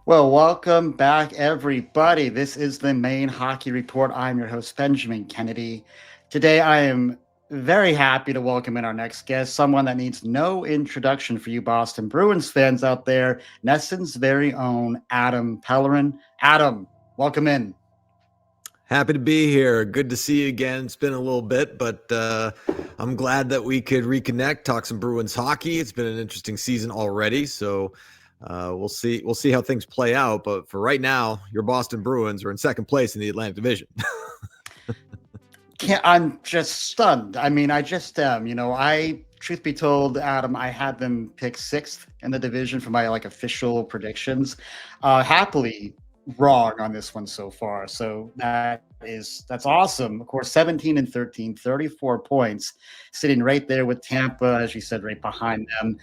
Well, welcome back, everybody. This is the Maine Hockey Report. I'm your host, Benjamin Kennedy. Today, I am very happy to welcome in our next guest, someone that needs no introduction for you Boston Bruins fans out there, NESN's very own Adam Pellerin. Adam, welcome in. Happy to be here. Good to see you again. It's been a little bit, but I'm glad that we could reconnect, talk some Bruins hockey. It's been an interesting season already, so we'll see how things play out. But for right now, your Boston Bruins are in second place in the Atlantic Division. I'm just stunned. I mean, I just am. Truth be told, Adam, I had them pick sixth in the division for my official predictions. Happily wrong on this one so far. So that's awesome. Of course, 17 and 13, 34 points, sitting right there with Tampa, as you said, right behind them.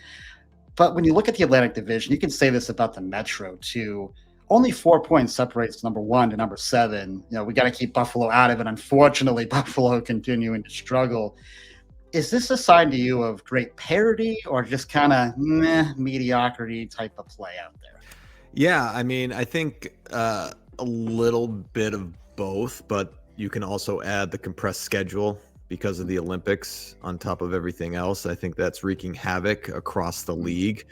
But when you look at the Atlantic Division, you can say this about the Metro too. Only 4 points separates number 1 to number 7. We got to keep Buffalo out of it. Unfortunately, Buffalo continuing to struggle. Is this a sign to you of great parity or just kind of mediocrity type of play out there? Yeah, I mean, I think a little bit of both, but you can also add the compressed schedule because of the Olympics on top of everything else. I think that's wreaking havoc across the league,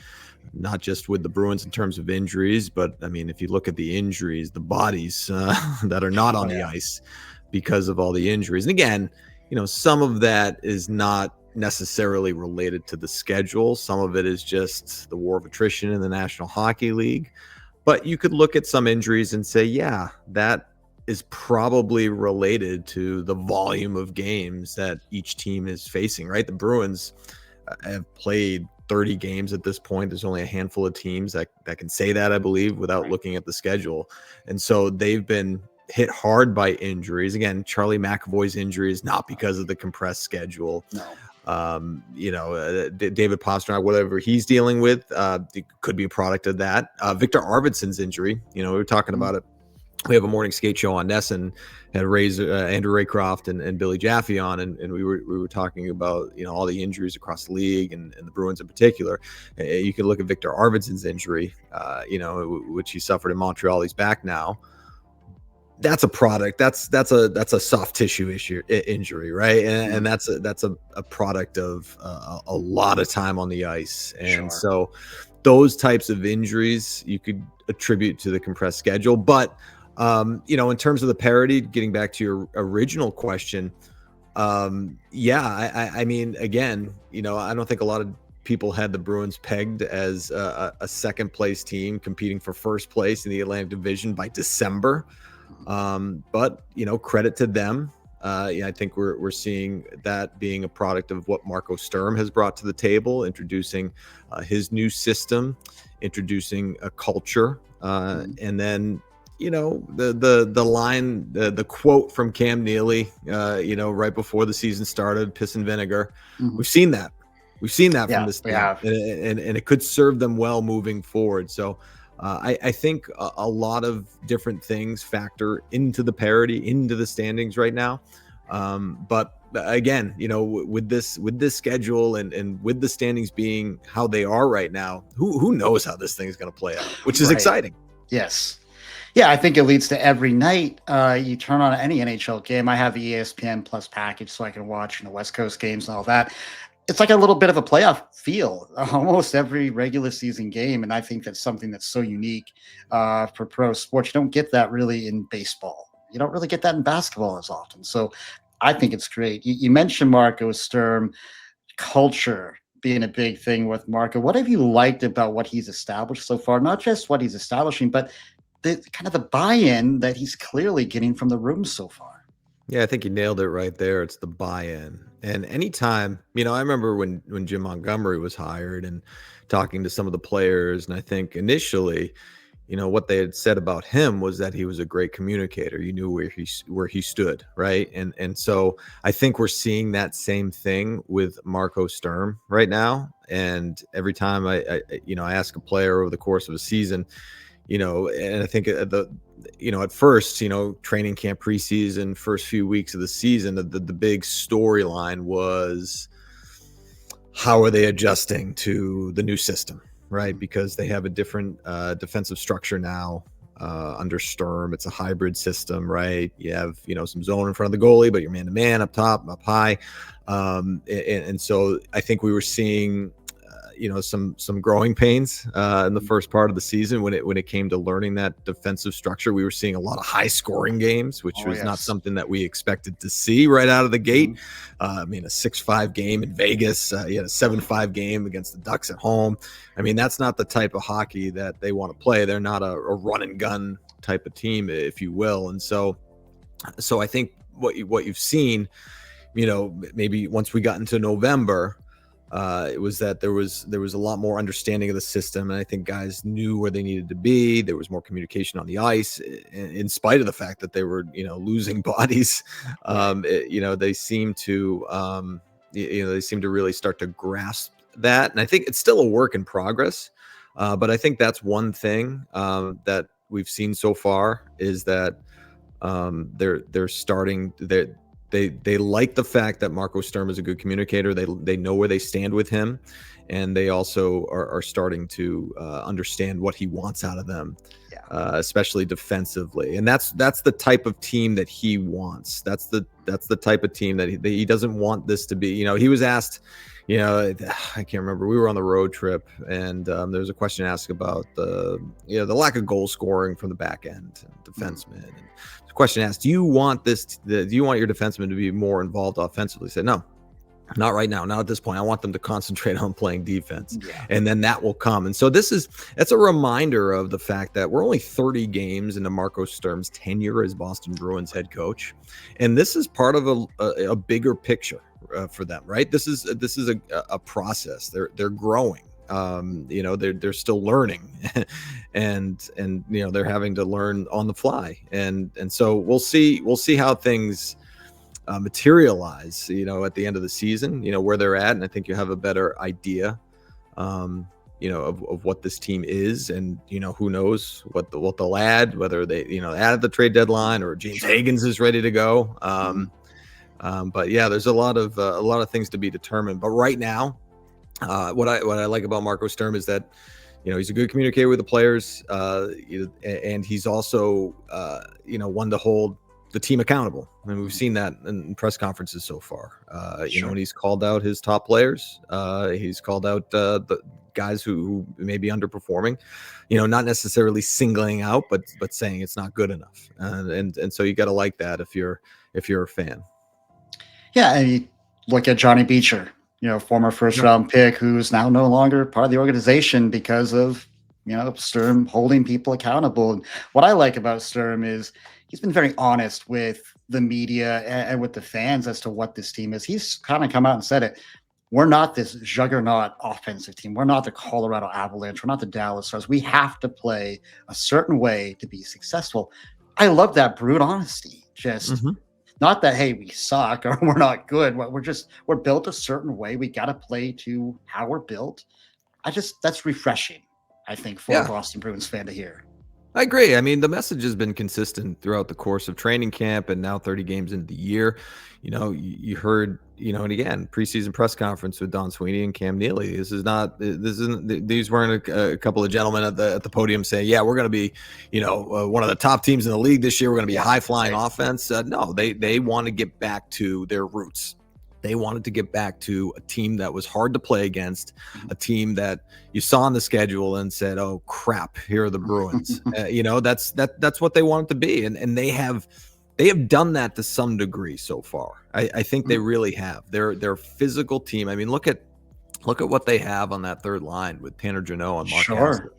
not just with the Bruins in terms of injuries, but I mean, if you look at the injuries, the bodies that are not on the ice because of all the injuries. And again, some of that is not necessarily related to the schedule. Some of it is just the war of attrition in the National Hockey League. But you could look at some injuries and say, yeah, that is probably related to the volume of games that each team is facing, right? The Bruins have played 30 games at this point. There's only a handful of teams that can say that, I believe, without looking at the schedule. And so they've been hit hard by injuries. Again, Charlie McAvoy's injury is not because of the compressed schedule. No. David Pastrnak, whatever he's dealing with, it could be a product of that. Victor Arvidsson's injury, we were talking about it. We have a morning skate show on NESN, had Andrew Raycroft and Billy Jaffe on, and we were talking about all the injuries across the league and the Bruins in particular. You could look at Victor Arvidsson's injury, which he suffered in Montreal. He's back now. That's a product. That's a soft tissue injury, right? And that's a product of a lot of time on the ice, and so those types of injuries you could attribute to the compressed schedule. But in terms of the parity, getting back to your original question, I mean, again, I don't think a lot of people had the Bruins pegged as a second place team competing for first place in the Atlantic Division by December. But credit to them. I think we're seeing that being a product of what Marco Sturm has brought to the table, introducing his new system, introducing a culture, and then the line, the quote from Cam Neely, right before the season started, piss and vinegar. Mm-hmm. We've seen that from this team, and it could serve them well moving forward. So I think a lot of different things factor into the parity, into the standings right now. But again, with this schedule and with the standings being how they are right now, who knows how this thing's going to play out, which is exciting. Yes. Yeah, I think it leads to every night you turn on any NHL game. I have the ESPN Plus package so I can watch West Coast games and all that. It's like a little bit of a playoff feel almost every regular season game. And I think that's something that's so unique for pro sports. You don't get that really in baseball. You don't really get that in basketball as often. So I think it's great. You mentioned Marco Sturm, culture being a big thing with Marco. What have you liked about what he's established so far? Not just what he's establishing, but the kind of the buy-in that he's clearly getting from the room so far. Yeah, I think you nailed it right there. It's the buy-in. And anytime, I remember when Jim Montgomery was hired and talking to some of the players, and I think initially, what they had said about him was that he was a great communicator. You knew where he stood, right? And so I think we're seeing that same thing with Marco Sturm right now. And every time I ask a player over the course of a season, and I think at first, training camp, preseason, first few weeks of the season, the big storyline was how are they adjusting to the new system, right? Because they have a different defensive structure now under Sturm. It's a hybrid system, right? You have, some zone in front of the goalie, but you're man-to-man up top, up high. And so I think we were seeing some growing pains in the first part of the season when it came to learning that defensive structure. We were seeing a lot of high scoring games, which was not something that we expected to see right out of the gate. A 6-5 game in Vegas, you had a 7-5 game against the Ducks at home. That's not the type of hockey that they want to play. They're not a run and gun type of team, if you will. And so I think what you've seen, maybe once we got into November, it was that there was a lot more understanding of the system, and I think guys knew where they needed to be. There was more communication on the ice, in spite of the fact that they were, losing bodies. They seem to, they seem to really start to grasp that, and I think it's still a work in progress. But I think that's one thing that we've seen so far is that they're starting. They like the fact that Marco Sturm is a good communicator. They know where they stand with him, and they also are starting to understand what he wants out of them, especially defensively. And that's the type of team that he wants. That's the type of team that he doesn't want this to be. He was asked, I can't remember. We were on the road trip, and there was a question asked about the lack of goal scoring from the back end defensemen. And the question asked, do you want your defensemen to be more involved offensively? He said, no, not right now, not at this point. I want them to concentrate on playing defense, and then that will come. And so that's a reminder of the fact that we're only 30 games into Marco Sturm's tenure as Boston Bruins head coach, and this is part of a bigger picture for them, right? This is a process. They're growing. They're still learning, and they're having to learn on the fly, and so we'll see how things materialize, at the end of the season, where they're at. And I think you have a better idea, of what this team is, and, who knows what they'll add, whether they, add at the trade deadline or James Higgins is ready to go. But yeah, there's a lot of things to be determined. But right now, what I like about Marco Sturm is that, he's a good communicator with the players, and he's also, one to hold the team accountable. We've seen that in press conferences so far. When he's called out his top players, he's called out the guys who may be underperforming, not necessarily singling out, but saying it's not good enough. And so you got to like that if you're a fan. Yeah, and you look at Johnny Beecher, former first-round pick, who's now no longer part of the organization because of, Sturm holding people accountable. And what I like about Sturm is he's been very honest with the media and with the fans as to what this team is. He's kind of come out and said it. We're not this juggernaut offensive team. We're not the Colorado Avalanche. We're not the Dallas Stars. We have to play a certain way to be successful. I love that brute honesty. Just not that, hey, we suck or we're not good. We're built a certain way. We got to play to how we're built. That's refreshing, I think, for a Boston Bruins fan to hear. I agree. The message has been consistent throughout the course of training camp and now 30 games into the year. You heard, and again, preseason press conference with Don Sweeney and Cam Neely. These weren't a couple of gentlemen at the podium saying, yeah, we're going to be, one of the top teams in the league this year. We're going to be a high flying offense. No, they want to get back to their roots. They wanted to get back to a team that was hard to play against, a team that you saw on the schedule and said, "Oh crap, here are the Bruins." That's what they wanted to be, and they have done that to some degree so far. I think they really have. They're a physical team. Look at what they have on that third line with Tanner Jeannot and Mark Haslett,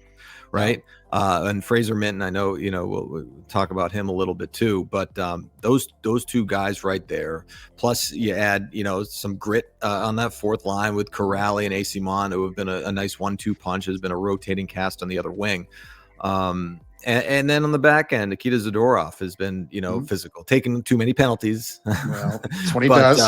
right? And Fraser Minton. I know we'll talk about him a little bit too, but those two guys right there. Plus, you add some grit on that fourth line with Corrali and Asimon, who have been a nice 1-2 punch. Has been a rotating cast on the other wing. And then on the back end, Nikita Zadorov has been, physical, taking too many penalties. Well, that's what he does.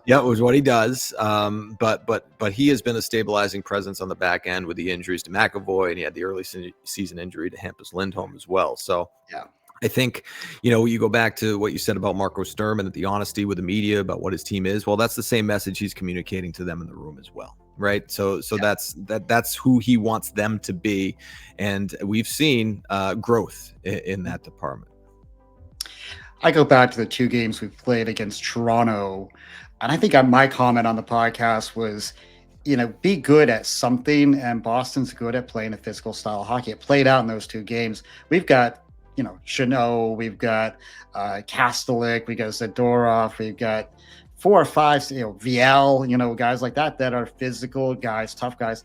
Yeah, it was what he does. But he has been a stabilizing presence on the back end with the injuries to McAvoy, and he had the early season injury to Hampus Lindholm as well. So yeah, I think, you go back to what you said about Marco Sturm and the honesty with the media about what his team is. Well, that's the same message he's communicating to them in the room as well. right? So that's who he wants them to be, and we've seen growth in that department. I go back to the 2 games we played against Toronto, and I think my comment on the podcast was, be good at something, and Boston's good at playing a physical style of hockey. It played out in those 2 games. We've got, Chanot, we've got Kastelik, we got Zadorov, we've got 4 or 5, VL, guys like that are physical guys, tough guys.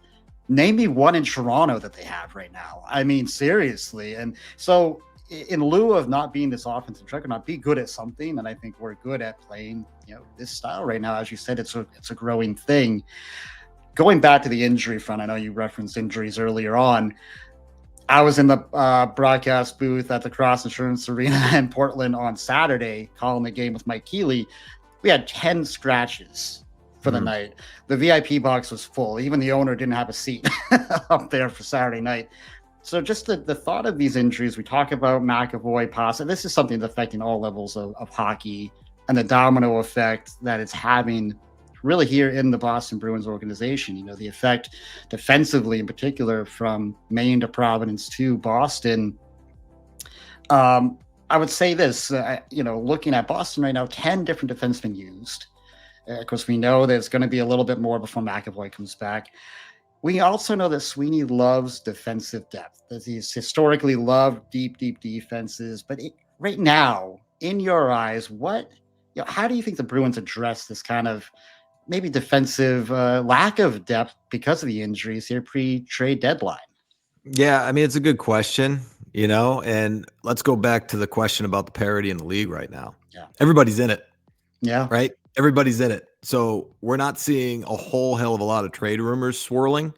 Name me one in Toronto that they have right now. I mean, seriously. And so in lieu of not being this offensive juggernaut, be good at something. And I think we're good at playing, this style right now. As you said, it's a growing thing. Going back to the injury front, I know you referenced injuries earlier on. I was in the broadcast booth at the Cross Insurance Arena in Portland on Saturday, calling the game with Mike Keeley. We had 10 scratches for the night. The VIP box was full. Even the owner didn't have a seat up there for Saturday night. So just the thought of these injuries, we talk about McAvoy, Pastrnak. This is something that's affecting all levels of hockey, and the domino effect that it's having really here in the Boston Bruins organization. The effect defensively in particular from Maine to Providence to Boston. I would say this, looking at Boston right now, 10 different defensemen used. Of course, we know there's going to be a little bit more before McAvoy comes back. We also know that Sweeney loves defensive depth, that he's historically loved deep defenses. But right now, in your eyes, how do you think the Bruins address this kind of maybe defensive lack of depth because of the injuries here pre-trade deadline? Yeah, I mean, it's a good question, and let's go back to the question about the parity in the league right now. Yeah. Everybody's in it. Yeah. Right? Everybody's in it. So we're not seeing a whole hell of a lot of trade rumors swirling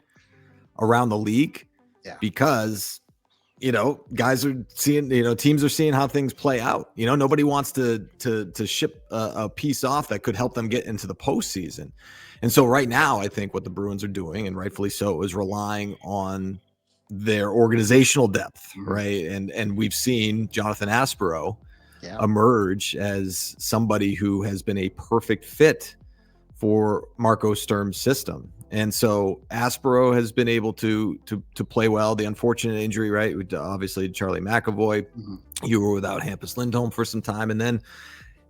around the league because, guys are seeing, teams are seeing how things play out. Nobody wants to ship a piece off that could help them get into the postseason. And so right now, I think what the Bruins are doing, and rightfully so, is relying on their organizational depth, right? And we've seen Jonathan Aspero emerge as somebody who has been a perfect fit for Marco Sturm's system. And so Aspero has been able to play well. The unfortunate injury, right? Obviously, Charlie McAvoy, you were without Hampus Lindholm for some time. And then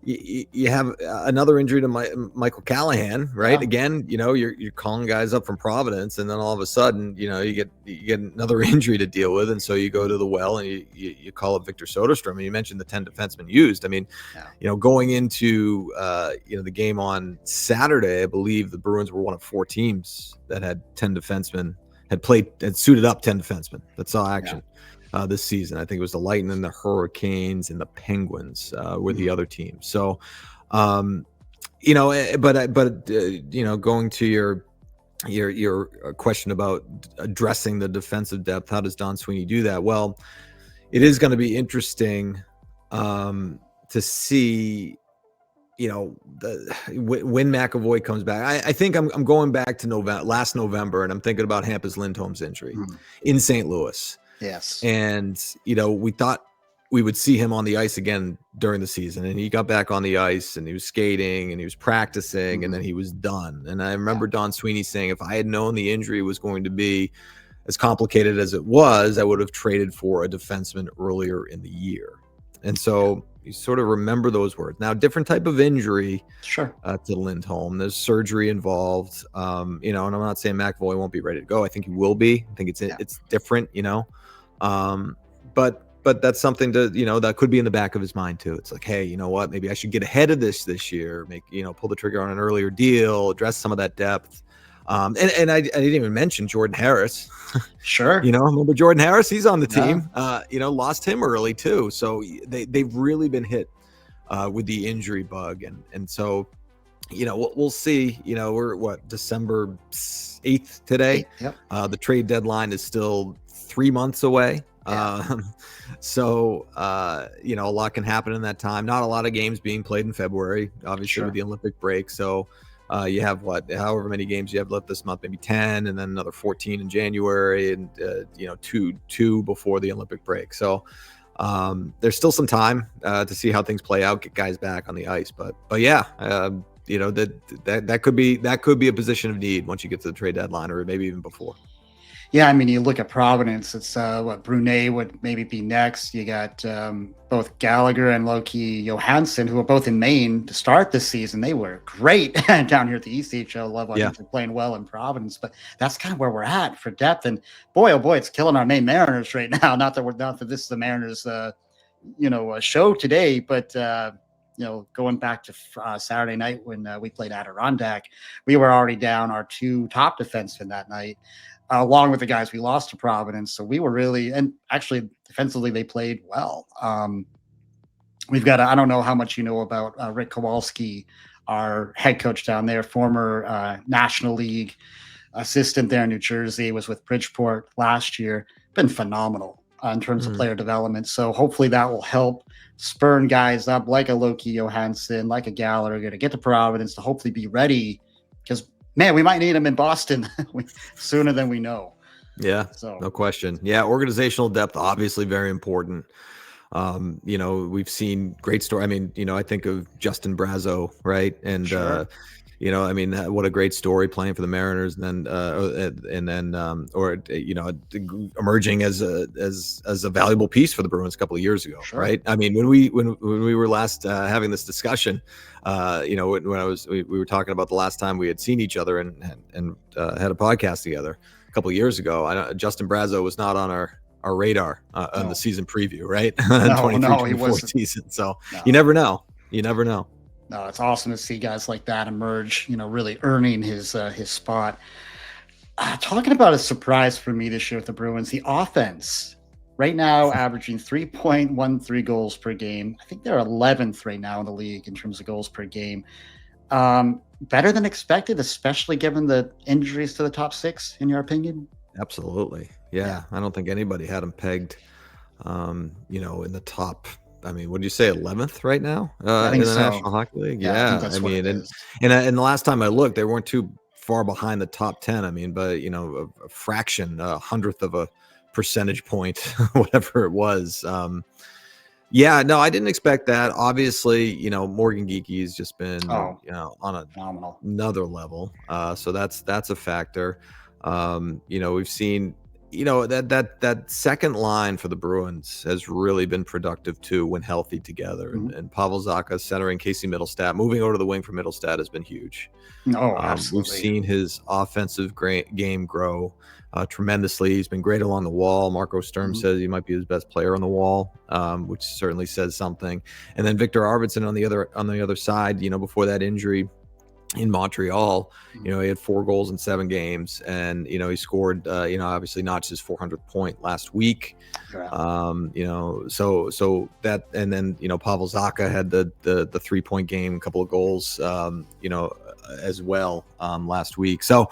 you have another injury to Michael Callahan, right? Yeah. Again, you're calling guys up from Providence, and then all of a sudden, you get another injury to deal with, and so you go to the well and you call up Victor Soderstrom. And you mentioned the 10 defensemen used. I mean, going into the game on Saturday, I believe the Bruins were one of 4 teams that had 10 defensemen had suited up 10 defensemen that saw action. This season. I think it was the Lightning, the Hurricanes, and the Penguins were the other teams. So, going to your question about addressing the defensive depth, how does Don Sweeney do that? Well, it is going to be interesting to see, when McAvoy comes back. I think I'm going back to last November, and I'm thinking about Hampus Lindholm's injury in St. Louis. Yes. And, we thought we would see him on the ice again during the season, and he got back on the ice and he was skating and he was practicing and then he was done. And I remember Don Sweeney saying, if I had known the injury was going to be as complicated as it was, I would have traded for a defenseman earlier in the year. And so you sort of remember those words. Now, different type of injury to Lindholm. There's surgery involved, and I'm not saying McAvoy won't be ready to go. I think he will be. I think it's different, but that's something to, that could be in the back of his mind too. It's like, hey, you know what? Maybe I should get ahead of this year, pull the trigger on an earlier deal, address some of that depth. And I didn't even mention Jordan Harris. Sure. Remember Jordan Harris? He's on the team. Lost him early too. So they've really been hit with the injury bug. And so, we'll see. We're December 8th today. Yep. The trade deadline is still 3 months away. So a lot can happen in that time. Not a lot of games being played in February, obviously with the Olympic break. So you have however many games you have left this month, maybe 10, and then another 14 in January, and two before the Olympic break. So there's still some time to see how things play out, get guys back on the ice. But you know, that could be a position of need once you get to the trade deadline, or maybe even before. Yeah, I mean, you look at Providence, it's what Brunet would maybe be next. You got both Gallagher and Loki Johansson, who are both in Maine to start this season. They were great down here at the ECHL level. I think they're playing well in Providence, but that's kind of where we're at for depth. And boy, oh boy, it's killing our Maine Mariners right now. Not that this is the Mariners, show today, but going back to Saturday night when we played Adirondack, we were already down our two top defensemen that night. Along with the guys we lost to Providence. So we were really, and actually defensively, they played well. We've got, I don't know how much you know about Rick Kowalsky, our head coach down there, former National League assistant there in New Jersey, was with Bridgeport last year. Been phenomenal in terms of player development. So hopefully that will help spurn guys up like a Loki Johansson, like a Gallagher to get to Providence to hopefully be ready, because man, we might need him in Boston sooner than we know. Yeah, so no question. Yeah, organizational depth, obviously very important. We've seen great story. I mean, I think of Justin Brazeau, right? And sure. What a great story playing for the Mariners, and then emerging as a valuable piece for the Bruins a couple of years ago, sure. Right? I mean, when we were last having this discussion, we were talking about the last time we had seen each other and had a podcast together a couple of years ago. I know Justin Brazeau was not on our radar on the season preview, right? No, he wasn't. Season. So you never know. You never know. No, it's awesome to see guys like that emerge, really earning his spot. Talking about a surprise for me this year with the Bruins, the offense right now averaging 3.13 goals per game. I think they're 11th right now in the league in terms of goals per game. Better than expected, especially given the injuries to the top six, in your opinion? Absolutely. Yeah. I don't think anybody had them pegged, in the top. I mean, what do you say, 11th right now in the National Hockey League? Yeah, I mean, and the last time I looked, they weren't too far behind the top 10. I mean, but a fraction, a hundredth of a percentage point, whatever it was. I didn't expect that. Obviously, Morgan Geekie has just been, on another level. So that's a factor. We've seen. That second line for the Bruins has really been productive too when healthy together. Mm-hmm. And Pavel Zacha centering Casey Middlestat, moving over to the wing for Middlestat has been huge. Oh, absolutely. We've seen his offensive game grow tremendously. He's been great along the wall. Marco Sturm says he might be his best player on the wall, which certainly says something. And then Victor Arvidsson on the other side, before that injury in Montreal, he had 4 goals in 7 games, and he scored obviously notched his 400th point last week. So that, and then Pavel Zacha had the 3-point game, a couple of goals as well last week. So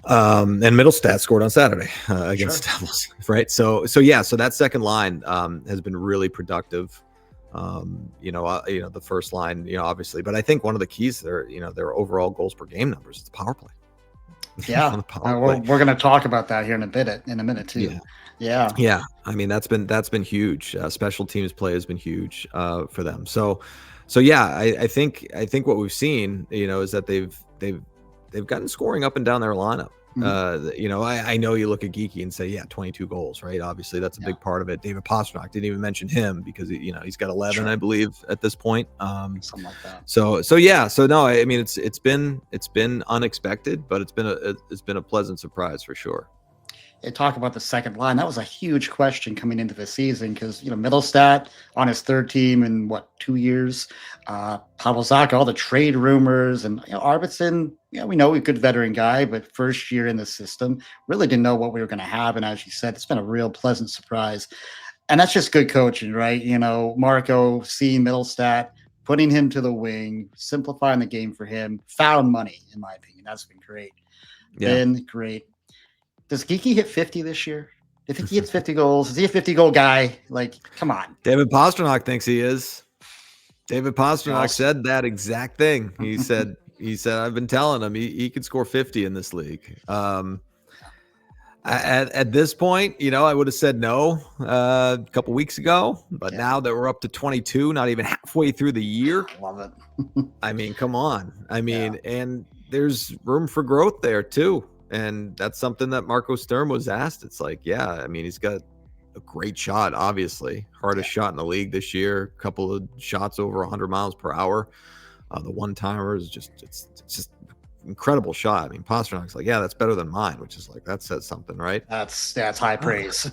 and Middlestat scored on Saturday against Devils, right? So that second line has been really productive. The first line, obviously, but I think one of the keys there, their overall goals per game numbers is the power play. Yeah, we're going to talk about that here in a minute too. Yeah. I mean, that's been huge. Special teams play has been huge for them. So I think what we've seen, is that they've gotten scoring up and down their lineup. I know you look at Geekie and say, 22 goals, right? Obviously, that's a big part of it. David Pastrnak, didn't even mention him because he's got 11, I believe, at this point. Something like that. So no, I mean it's been unexpected, but it's been a pleasant surprise for sure. Talk about the second line. That was a huge question coming into the season because, Middlestat on his third team in 2 years, Pavel Zacha, all the trade rumors, and Arvidsson, we know he's a good veteran guy, but first year in the system, really didn't know what we were going to have. And as you said, it's been a real pleasant surprise. And that's just good coaching, right? Marco seeing Middlestat, putting him to the wing, simplifying the game for him, found money, in my opinion. That's been great. Been great. Does Geekie hit 50 this year? Do you think he hits 50 goals? Is he a 50-goal guy? Come on. David Pastrnak thinks he is. David Pastrnak said that exact thing. He said, I've been telling him he could score 50 in this league. At this point, I would have said no a couple weeks ago, but now that we're up to 22, not even halfway through the year, I love it. I mean, come on. I mean, and there's room for growth there too. And that's something that Marco Sturm was asked. It's like, I mean, he's got a great shot, obviously. Hardest shot in the league this year. A couple of shots over 100 miles per hour. The one-timer is it's just incredible shot. I mean, Pasternak's like, that's better than mine, which is like, that says something, right? That's high praise.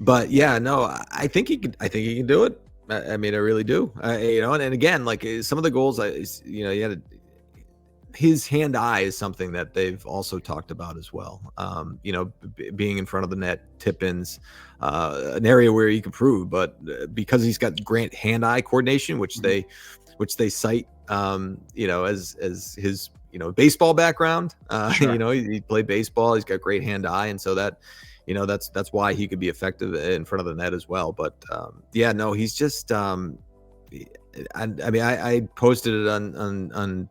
But no, I think he can do it. I mean, I really do. And again, like some of the goals, he had his hand-eye is something that they've also talked about as well. Being in front of the net, tip-ins, an area where he can prove, but because he's got great hand-eye coordination, which they cite, as his, baseball background. Sure. He played baseball. He's got great hand-eye, and so that, that's why he could be effective in front of the net as well. But he's just. I mean, I posted it on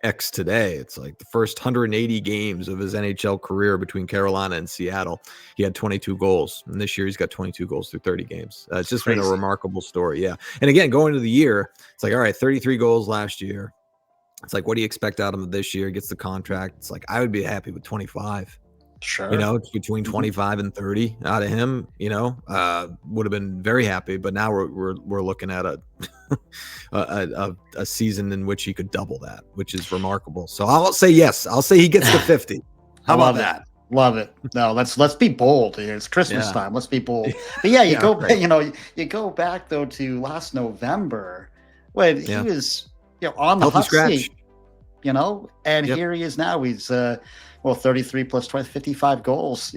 X today. It's like the first 180 games of his NHL career between Carolina and Seattle, he had 22 goals, and this year he's got 22 goals through 30 games. It's just been a remarkable story. Yeah, and again, going into the year, it's like, all right, 33 goals last year. It's like, what do you expect out of him this year? Gets the contract. It's like, I would be happy with 25. Sure. It's between 25 and 30 out of him, would have been very happy. But now we're looking at a season in which he could double that, which is remarkable. So I'll say yes. I'll say he gets to 50. How about that? Love it. No, let's be bold. It's Christmas time. Let's be bold. But you go back though to last November when he was on the hot seat, and here he is now. He's 33 plus 20, 55 goals,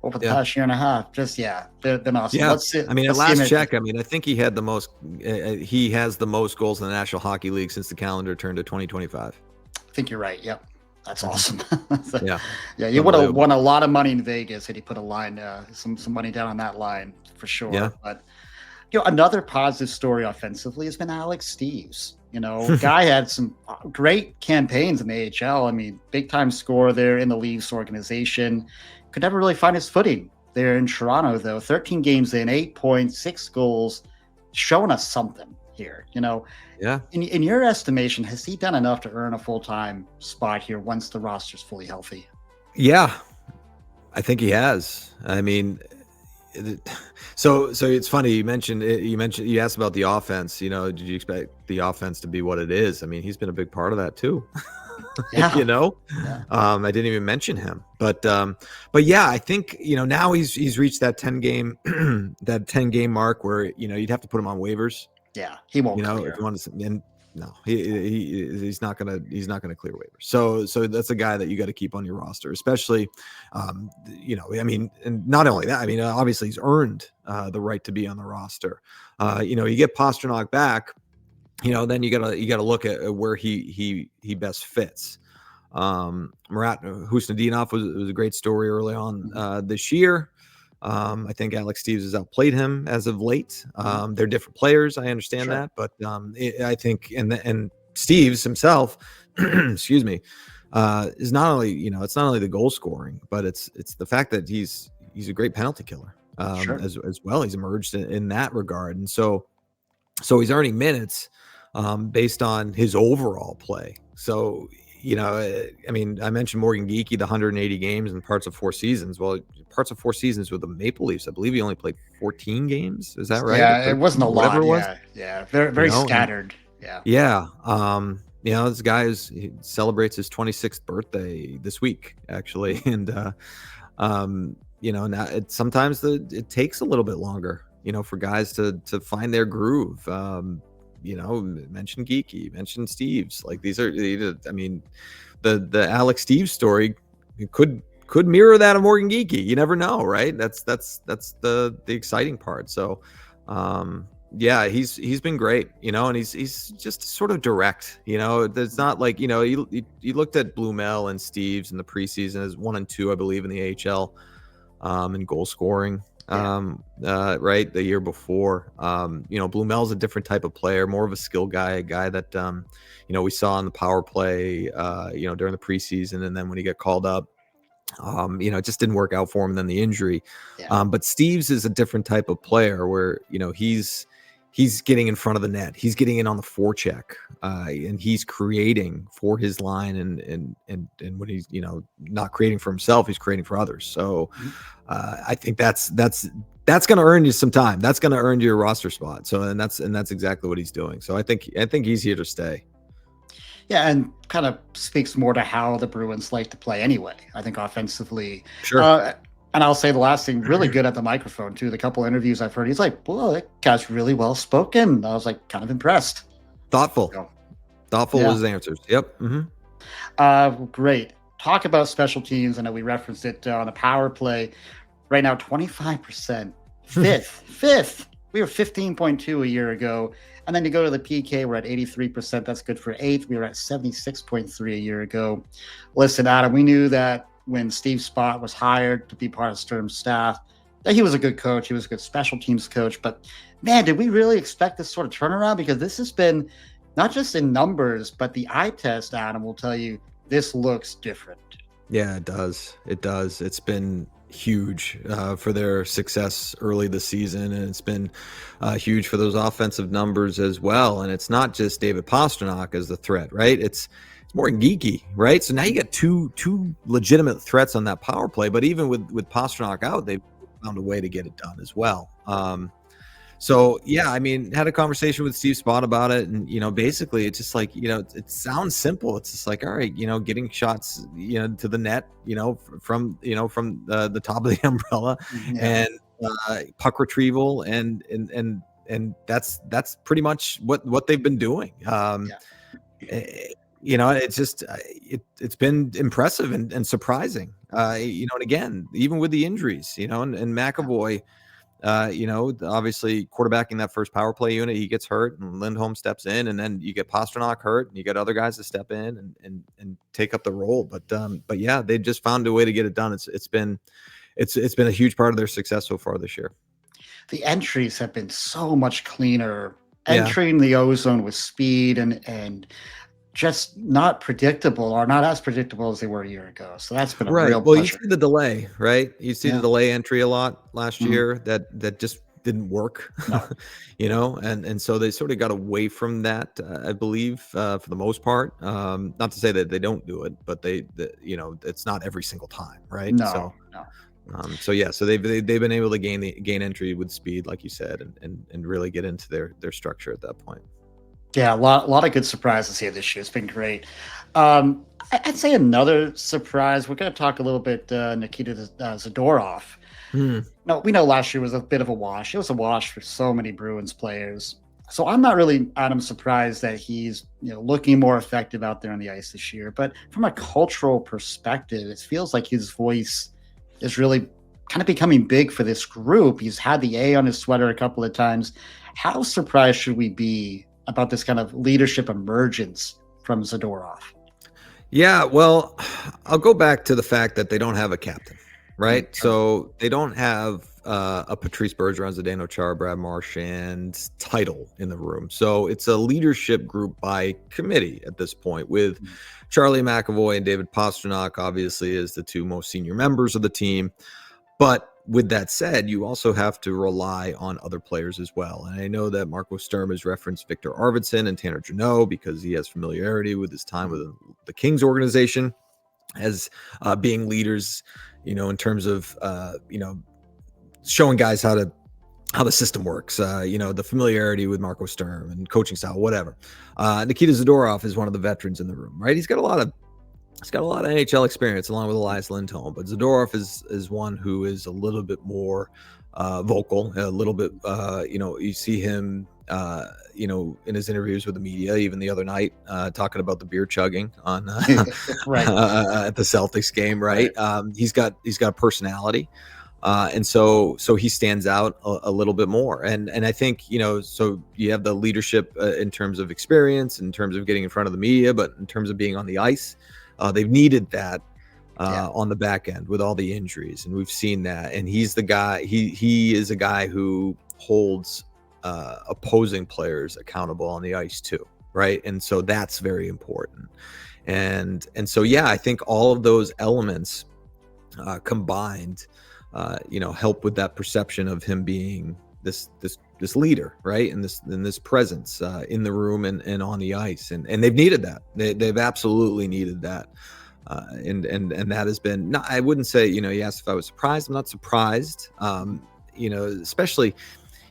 over the past year and a half. Just, been awesome. Yeah. I mean, at last check, I think he had the most, he has the most goals in the National Hockey League since the calendar turned to 2025. I think you're right. Yep. That's awesome. Yeah. You would have won a lot of money in Vegas had he put a line, some money down on that line for sure. Yeah. But, another positive story offensively has been Alex Steves. Guy had some great campaigns in the AHL. I mean, big time scorer there in the Leafs organization. Could never really find his footing there in Toronto, though. 13 games in, 8 points, 6 goals, showing us something here. Yeah. In your estimation, has he done enough to earn a full-time spot here once the roster's fully healthy? Yeah, I think he has. I mean, so it's funny you asked about the offense. Did you expect the offense to be what it is? I mean, he's been a big part of that too. Yeah. I didn't even mention him, but I think now he's reached that 10 game that 10 game mark where you'd have to put him on waivers. Yeah, he won't. If you want to, and no, he's not gonna clear waivers. So that's a guy that you got to keep on your roster, especially, I mean, and not only that, I mean, obviously he's earned the right to be on the roster. You get Pastrnak back, then you gotta look at where he best fits. Murat Husnudinov was a great story early on this year. I think Alex Steves has outplayed him as of late. They're different players. I understand that, but I think and Steves himself, excuse me, is not only it's not only the goal scoring, but it's the fact that he's a great penalty killer as well. He's emerged in that regard, and so he's earning minutes based on his overall play. So. I mean, I mentioned Morgan Geekie, the 180 games and parts of 4 seasons. Well, parts of 4 seasons with the Maple Leafs, I believe he only played 14 games. Is that right? Yeah, it wasn't a lot. It was. Yeah, very scattered. Yeah. This guy he celebrates his 26th birthday this week, actually, and now sometimes it takes a little bit longer, for guys to find their groove. Mention Geeky, mention Steves. Like these are, I mean, the Alex Steves story could mirror that of Morgan Geeky. You never know, right? That's the exciting part. So, he's been great, and he's just sort of direct. It's not like you looked at Blumel and Steves in the preseason as 1 and 2, I believe, in the AHL, in goal scoring. right, the year before. Blumel's a different type of player, more of a skill guy, a guy that we saw on the power play during the preseason, and then when he got called up, it just didn't work out for him, then the injury. But Steve's is a different type of player where he's getting in front of the net, he's getting in on the forecheck, and he's creating for his line, and when he's not creating for himself, he's creating for others. So I think that's going to earn you some time. That's going to earn you a roster spot. So and that's exactly what he's doing. So I think he's here to stay. Yeah, and kind of speaks more to how the Bruins like to play anyway. I think offensively. Sure. And I'll say the last thing, really good at the microphone too. The couple interviews I've heard, he's like, "Well, that guy's really well spoken." I was like, kind of impressed. Thoughtful. Thoughtful with his answers. Yep. Mm-hmm. Great. Talk about special teams. I know we referenced it on the power play. Right now, 25%. Fifth. We were 15.2 a year ago. And then you go to the PK, we're at 83%. That's good for eighth. We were at 76.3 a year ago. Listen, Adam, we knew that when Steve Spott was hired to be part of Sturm's staff, that he was a good coach. He was a good special teams coach. But, man, did we really expect this sort of turnaround? Because this has been not just in numbers, but the eye test, Adam, will tell you this looks different. Yeah, it does. It does. It's been huge for their success early this season, and it's been huge for those offensive numbers as well. And it's not just David Pastrnak as the threat, right? It's more geeky, right? So now you got two legitimate threats on that power play. But even with Pastrnak out, they found a way to get it done as well. So yeah, I mean, had a conversation with Steve Spott about it, and basically it's just like, it sounds simple. It's just like, all right, getting shots, to the net, from the top of the umbrella, and puck retrieval, and that's pretty much what they've been doing. It's just it's been impressive and surprising. And again, even with the injuries, and McAvoy. Obviously quarterbacking that first power play unit, he gets hurt and Lindholm steps in, and then you get Pastrnak hurt and you get other guys to step in and take up the role. But yeah, they just found a way to get it done. It's been a huge part of their success so far this year. The entries have been so much cleaner, entering the ozone with speed and just not predictable, or not as predictable as they were a year ago. So that's been a real pleasure. You see the delay, right? You see the delay entry a lot last year that just didn't work, and so they sort of got away from that, I believe, for the most part. Not to say that they don't do it, but it's not every single time, right? No. So they've been able to gain entry with speed, like you said, and really get into their structure at that point. Yeah, a lot of good surprises here this year. It's been great. I'd say another surprise, we're going to talk a little bit Nikita Zadorov. No, we know last year was a bit of a wash. It was a wash for so many Bruins players. So I'm not really, Adam, surprised that he's looking more effective out there on the ice this year. But from a cultural perspective, it feels like his voice is really kind of becoming big for this group. He's had the A on his sweater a couple of times. How surprised should we be about this kind of leadership emergence from Zadorov? Yeah, well, I'll go back to the fact that they don't have a captain, right? So they don't have a Patrice Bergeron, Zdeno Chara, Brad Marchand title in the room. So it's a leadership group by committee at this point, with Charlie McAvoy and David Pastrnak obviously as the two most senior members of the team. But with that said, you also have to rely on other players as well. And I know that Marco Sturm has referenced Victor Arvidsson and Tanner Jeannot because he has familiarity with his time with the Kings organization as being leaders, in terms of, showing guys how the system works, the familiarity with Marco Sturm and coaching style, whatever. Nikita Zadorov is one of the veterans in the room, right? He's got a lot of NHL experience along with Elias Lindholm, but Zadorov is one who is a little bit more vocal, a little bit, you see him, in his interviews with the media, even the other night, talking about the beer chugging on at the Celtics game, right? He's got personality. And so he stands out a little bit more. And I think, so you have the leadership in terms of experience, in terms of getting in front of the media, but in terms of being on the ice, they've needed that on the back end with all the injuries, and we've seen that. And he's the guy. He is a guy who holds opposing players accountable on the ice too, right? And so that's very important. And so I think all of those elements combined, help with that perception of him being this leader, right? And this presence in the room and on the ice, and they've needed that. They've absolutely needed that. And that has been, not, I wouldn't say, you asked if I was surprised. I'm not surprised. Especially,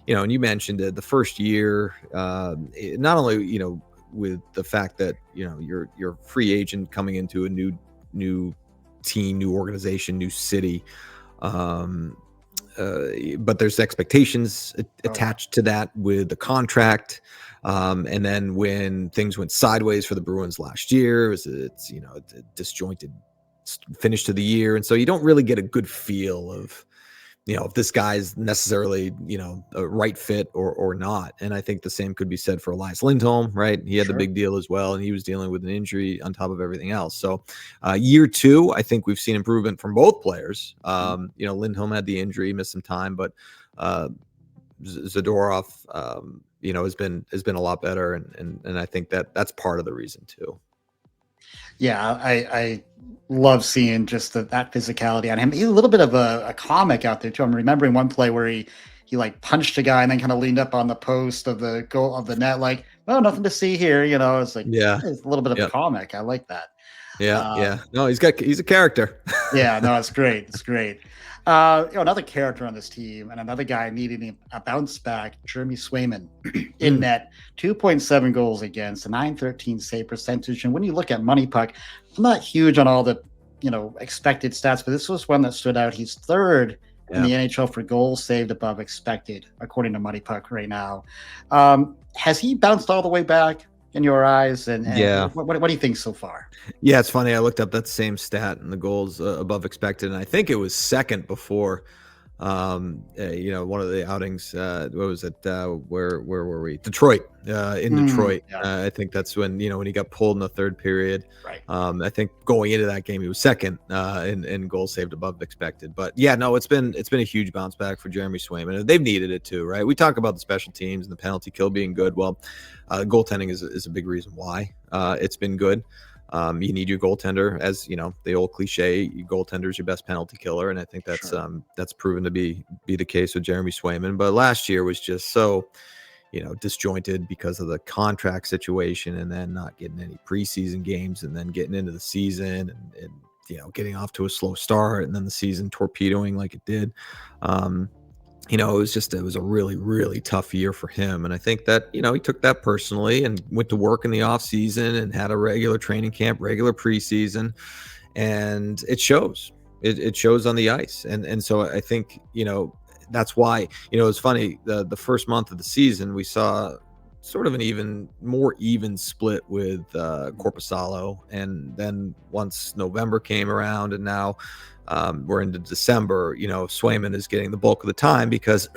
and you mentioned it, the first year, not only, with the fact that, you're a free agent coming into a new team, new organization, new city. But there's expectations attached to that with the contract. And then when things went sideways for the Bruins last year, it's a disjointed finish to the year. And so you don't really get a good feel of, if this guy's necessarily, a right fit or not. And I think the same could be said for Elias Lindholm, right? He had the big deal as well, and he was dealing with an injury on top of everything else. So year two, I think we've seen improvement from both players. Lindholm had the injury, missed some time, but Zadorov, has been a lot better. And I think that's part of the reason too. Yeah, I love seeing just that physicality on him. He's a little bit of a comic out there too. I'm remembering one play where he like punched a guy and then kind of leaned up on the post of the goal of the net, like, well, nothing to see here. It's like, it's a little bit of a comic. I like that. Yeah. No, he's a character. Yeah, no, it's great. It's great. Another character on this team and another guy needing a bounce back, Jeremy Swayman in net, 2.7 goals against, a .913 save percentage. And when you look at Money Puck, I'm not huge on all the, expected stats, but this was one that stood out. He's third in the NHL for goals saved above expected, according to Money Puck right now. Has he bounced all the way back in your eyes? And what do you think so far? Yeah, it's funny. I looked up that same stat and the goals above expected, and I think it was second before, one of the outings. What was it? Where were we? Detroit. In Detroit. I think that's when when he got pulled in the third period. Right. I think going into that game, he was second in goals saved above expected. But it's been a huge bounce back for Jeremy Swayman, and they've needed it too, right? We talk about the special teams and the penalty kill being good. Well, goaltending is a big reason why it's been good. You need your goaltender, as the old cliche, your goaltender is your best penalty killer, and I think that's proven to be the case with Jeremy Swayman. But last year was just so disjointed because of the contract situation, and then not getting any preseason games, and then getting into the season and getting off to a slow start, and then the season torpedoing like it did. It was a really, really tough year for him. And I think that, he took that personally and went to work in the off season and had a regular training camp, regular preseason, and it shows. It shows on the ice. And so I think, that's why, it's funny, the first month of the season, we saw sort of an more even split with Korpisalo. And then once November came around, and now we're into December, Swayman is getting the bulk of the time because,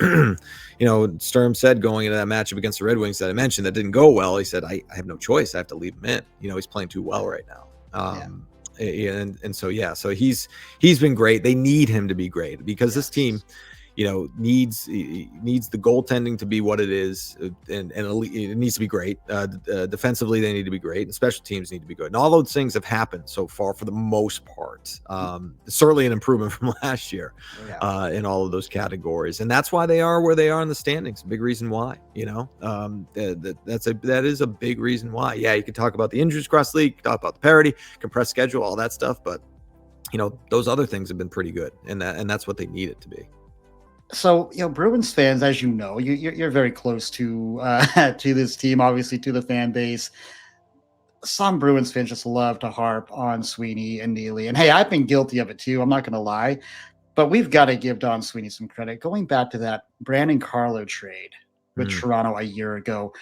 Sturm said going into that matchup against the Red Wings that I mentioned that didn't go well, he said, I have no choice. I have to leave him in. He's playing too well right now. So he's been great. They need him to be great because this team, needs the goaltending to be what it is, and it needs to be great. Defensively, they need to be great, and special teams need to be good. And all those things have happened so far for the most part. Certainly an improvement from last year in all of those categories, and that's why they are where they are in the standings. A big reason why, that is a big reason why. Yeah, you can talk about the injuries across the league, talk about the parity, compressed schedule, all that stuff, but those other things have been pretty good, and that's what they need it to be. So, Bruins fans, as you know, you're very close to to this team, obviously to the fan base. Some Bruins fans just love to harp on Sweeney and Neely. And hey, I've been guilty of it too. I'm not going to lie, but we've got to give Don Sweeney some credit. Going back to that Brandon Carlo trade with Toronto a year ago,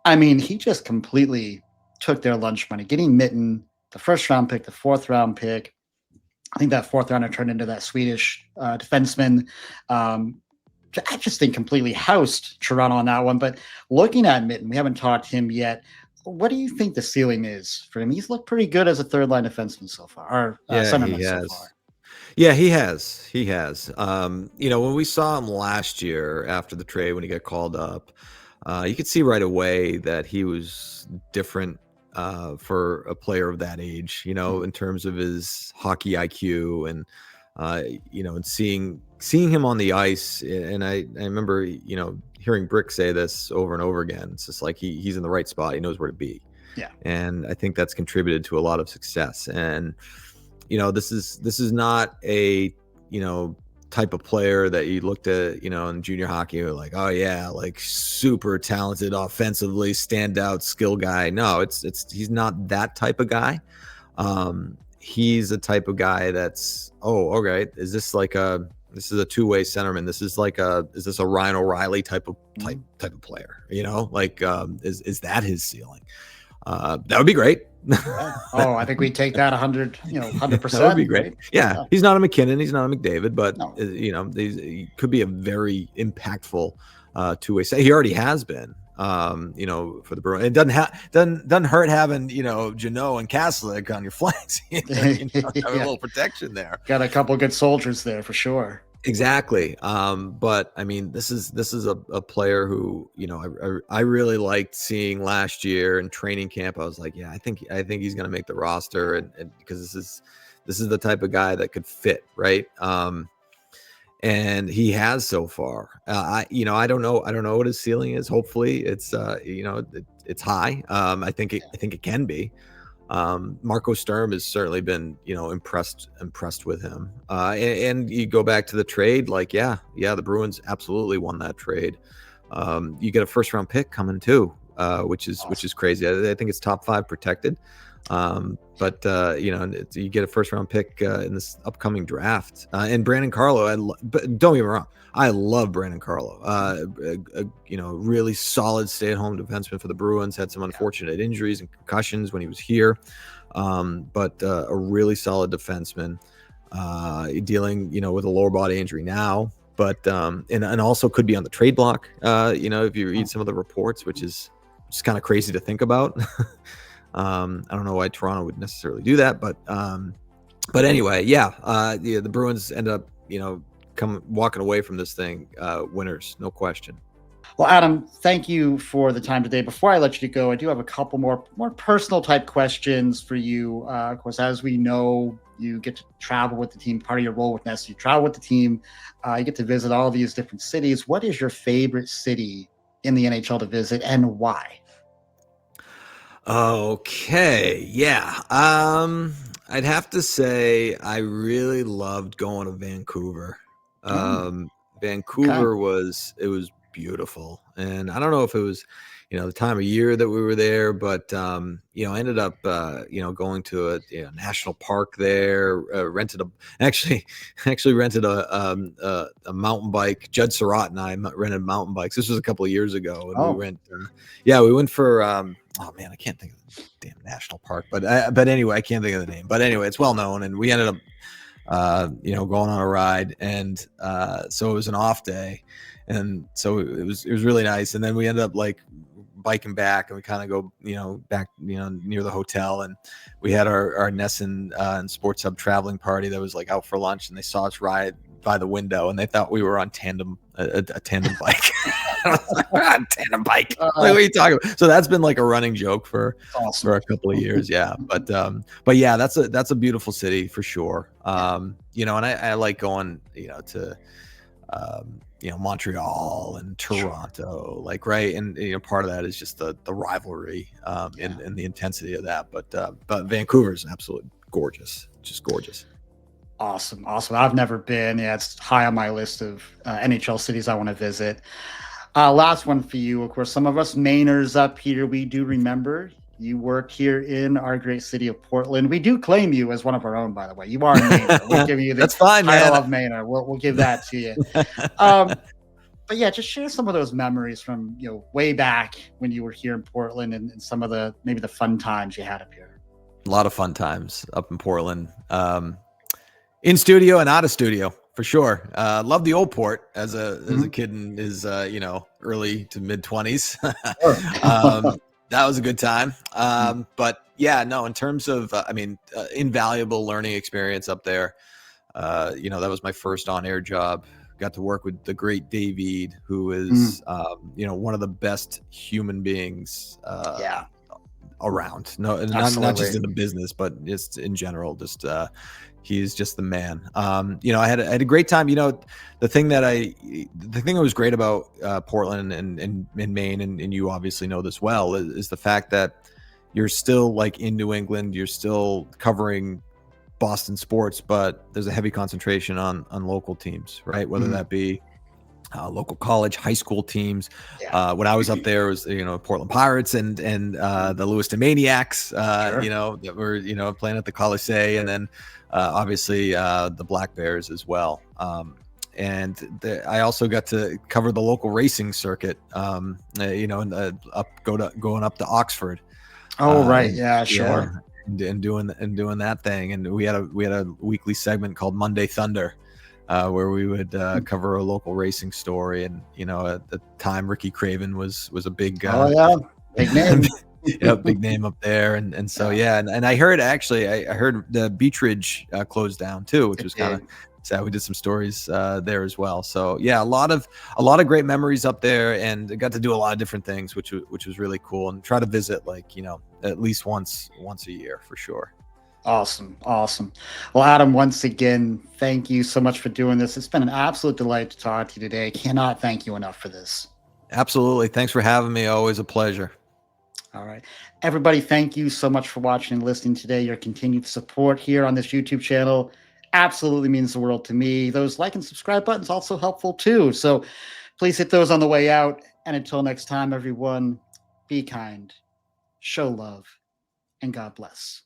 I mean, he just completely took their lunch money, getting Mitten, the first round pick, the fourth round pick. I think that fourth rounder turned into that Swedish defenseman. I just think completely housed Toronto on that one. But looking at Mitten, we haven't talked him yet. what do you think the ceiling is for him? He's looked pretty good as a third line defenseman so far, or Yeah, he centerman so has. far. Yeah, he has. He has. When we saw him last year after the trade, when he got called up, you could see right away that he was different for a player of that age, in terms of his hockey IQ and, and seeing him on the ice. And I remember, hearing Brick say this over and over again. It's just like he's in the right spot. He knows where to be. Yeah. And I think that's contributed to a lot of success. And, this is not a, type of player that you looked at, in junior hockey, you're like, oh yeah, like super talented offensively, standout skill guy. No, he's not that type of guy. He's a type of guy that's, okay, is this is a two-way centerman? Is this a Ryan O'Reilly type of player? Is that his ceiling? That would be great. I think we take that 100%. That would be great. Right? Yeah, he's not a McKinnon, he's not a McDavid, but No. He could be a very impactful two-way. He already has been. For the Bruins, it doesn't hurt having Jeannot and Kaslik on your flanks. Have a little protection there. Got a couple good soldiers there for sure. Exactly. But I mean, this is a player who, I really liked seeing last year in training camp. I was like, yeah, I think he's going to make the roster, and because this is the type of guy that could fit, right? And he has so far. I don't know what his ceiling is. Hopefully it's it's high. I think it can be. Marco Sturm has certainly been, impressed with him. And you go back to the trade, the Bruins absolutely won that trade. You get a first round pick coming too, which is crazy. I think it's top 5 protected. But you get a first round pick in this upcoming draft, and Brandon Carlo. But don't get me wrong, I love Brandon Carlo. Really solid stay-at-home defenseman for the Bruins. Had some unfortunate injuries and concussions when he was here, but a really solid defenseman. Dealing, with a lower body injury now, but and also could be on the trade block. If you read some of the reports, which is just kind of crazy to think about. I don't know why Toronto would necessarily do that, but anyway, the Bruins end up, walking away from this thing winners, no question. Well, Adam, thank you for the time today. Before I let you go, I do have a couple more personal type questions for you. Of course, as we know, you get to travel with the team. Part of your role with NESN, you travel with the team. You get to visit all these different cities. What is your favorite city in the NHL to visit, and why? Okay. Yeah. I'd have to say I really loved going to Vancouver. Vancouver was beautiful. And I don't know if it was, the time of year that we were there, but, I ended up, going to a national park there, actually rented a mountain bike. Judd Surratt and I rented mountain bikes. This was a couple of years ago. And we went for, oh man, I can't think of the damn national park, but anyway, I can't think of the name, but anyway, it's well known. And we ended up, going on a ride. And, so it was an off day. And so it was really nice. And then we ended up biking back, and we kind of go, back, near the hotel. And we had our NESN and Sports Hub traveling party that was out for lunch, and they saw us ride by the window, and they thought we were on a tandem bike. Tandem bike. What are you talking about? So that's been a running joke for a couple of years. Yeah. But yeah, that's a beautiful city for sure. And I like going, to, Montreal and Toronto, right. And, part of that is just the rivalry, and the intensity of that. But Vancouver is absolutely gorgeous. Just gorgeous. Awesome. I've never been. Yeah, it's high on my list of NHL cities I want to visit. Last one for you. Of course, some of us Mainers up here, we do remember you work here in our great city of Portland. We do claim you as one of our own, by the way. You are a Mainer. We'll give you the That's fine, title man. of Mainer. We'll give that to you. But yeah, just share some of those memories from way back when you were here in Portland, and some of maybe the fun times you had up here. A lot of fun times up in Portland, in studio and out of studio. For sure. Love the old port as a kid in his, early to mid 20s. That was a good time. But yeah, no, in terms of, invaluable learning experience up there. That was my first on-air job. Got to work with the great David, who is, one of the best human beings around. No, not just in the business, but just in general. Just he's just the man. I had a great time. The thing that was great about Portland and Maine, and you obviously know this well, is the fact that you're still like in New England. You're still covering Boston sports, but there's a heavy concentration on local teams, right? Whether that be local college, high school teams. When I was up there, it was Portland Pirates and the Lewiston Maniacs, that were playing at the Coliseum, and then obviously the Black Bears as well. I also got to cover the local racing circuit, going up to Oxford. Oh right, yeah, sure. And doing that thing, and we had a weekly segment called Monday Thunder, where we would cover a local racing story. And at the time, Ricky Craven was a big big name, big name up there. And so and I heard the Beechridge closed down too, which was kind of sad. We did some stories there as well. So yeah, a lot of great memories up there, and I got to do a lot of different things, which was really cool, and try to visit at least once a year for sure. Awesome. Well, Adam, once again, thank you so much for doing this. It's been an absolute delight to talk to you today. Cannot thank you enough for this. Absolutely. Thanks for having me. Always a pleasure. All right. Everybody, thank you so much for watching and listening today. Your continued support here on this YouTube channel absolutely means the world to me. Those like and subscribe buttons also helpful too. So please hit those on the way out. And until next time, everyone, be kind, show love, and God bless.